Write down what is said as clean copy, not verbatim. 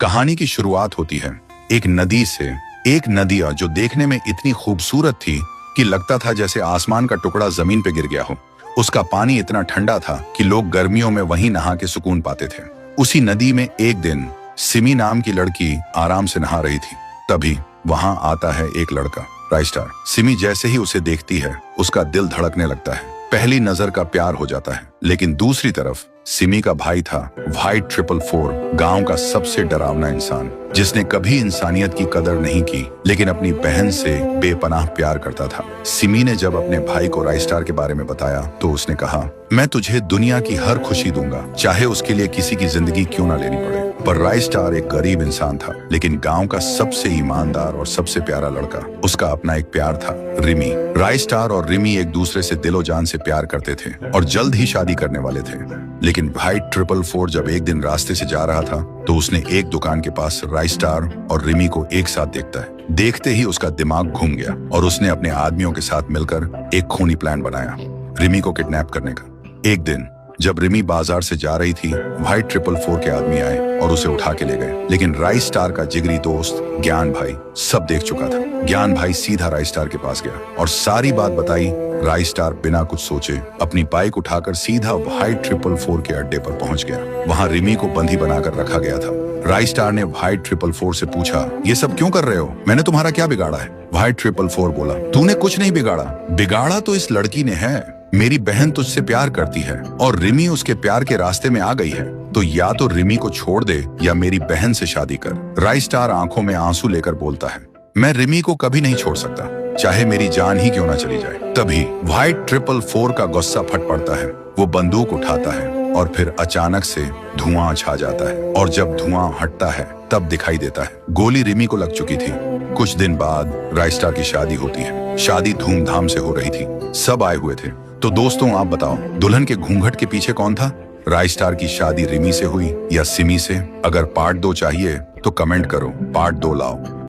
कहानी की शुरुआत होती है एक नदी से। एक नदिया जो देखने में इतनी खूबसूरत थी कि लगता था जैसे आसमान का टुकड़ा जमीन पे गिर गया हो। उसका पानी इतना ठंडा था कि लोग गर्मियों में वहीं नहा के सुकून पाते थे। उसी नदी में एक दिन सिमी नाम की लड़की आराम से नहा रही थी। तभी वहां आता है एक लड़का, राइस्टार। सिमी जैसे ही उसे देखती है उसका दिल धड़कने लगता है। पहली नजर का प्यार हो जाता है। लेकिन दूसरी तरफ सिमी का भाई था व्हाइट 444, गांव का सबसे डरावना इंसान, जिसने कभी इंसानियत की कदर नहीं की लेकिन अपनी बहन से बेपनाह प्यार करता था। सिमी ने जब अपने भाई को राइस्टार के बारे में बताया तो उसने कहा, मैं तुझे दुनिया की हर खुशी दूंगा, चाहे उसके लिए किसी की जिंदगी क्यों ना लेनी पड़े। पर राइस्टार एक गरीब इंसान था, लेकिन गांव का सबसे ईमानदार और सबसे प्यारा लड़का। उसका अपना एक प्यार था, रिमी। राइस्टार और रिमी एक दूसरे से दिलो जान से प्यार करते थे और जल्द ही शादी करने वाले थे। लेकिन व्हाइट 444 जब एक दिन रास्ते से जा रहा था तो उसने एक दुकान के पास राइस्टार और रिमी को एक साथ देखता है। देखते ही उसका दिमाग घूम गया और उसने अपने आदमियों के साथ मिलकर एक खूनी प्लान बनाया, रिमी को किडनैप करने का। एक दिन जब रिमी बाजार से जा रही थी, व्हाइट 444 के आदमी आए और उसे उठा के ले गए। लेकिन राइस्टार का जिगरी दोस्त ज्ञान भाई सब देख चुका था। ज्ञान भाई सीधा राइस्टार के पास गया और सारी बात बताई। राइस्टार बिना कुछ सोचे अपनी बाइक उठाकर सीधा व्हाइट 444 के अड्डे पर पहुंच गया। वहां रिमी को बंदी बनाकर रखा गया था। राइस्टार ने व्हाइट 444 से पूछा, ये सब क्यों कर रहे हो? मैंने तुम्हारा क्या बिगाड़ा है? व्हाइट 444 बोला, तूने कुछ नहीं बिगाड़ा। बिगाड़ा तो इस लड़की ने है। मेरी बहन तुझसे प्यार करती है और रिमी उसके प्यार के रास्ते में आ गई है, तो या तो रिमी को छोड़ दे या मेरी बहन से शादी कर। राइस्टार आंखों में आंसू लेकर बोलता है, मैं रिमी को कभी नहीं छोड़ सकता, चाहे मेरी जान ही क्यों ना चली जाए। तभी व्हाइट 444 का गुस्सा फट पड़ता है। वो बंदूक उठाता है और फिर अचानक से धुआं छा जाता है और जब धुआं हटता है तब दिखाई देता है गोली रिमी को लग चुकी थी। कुछ दिन बाद राइस्टार की शादी होती है। शादी धूमधाम से हो रही थी, सब आए हुए थे। तो दोस्तों आप बताओ, दुल्हन के घूंघट के पीछे कौन था? राइस्टार की शादी रिमी से हुई या सिमी से? अगर पार्ट 2 चाहिए तो कमेंट करो, पार्ट 2 लाओ।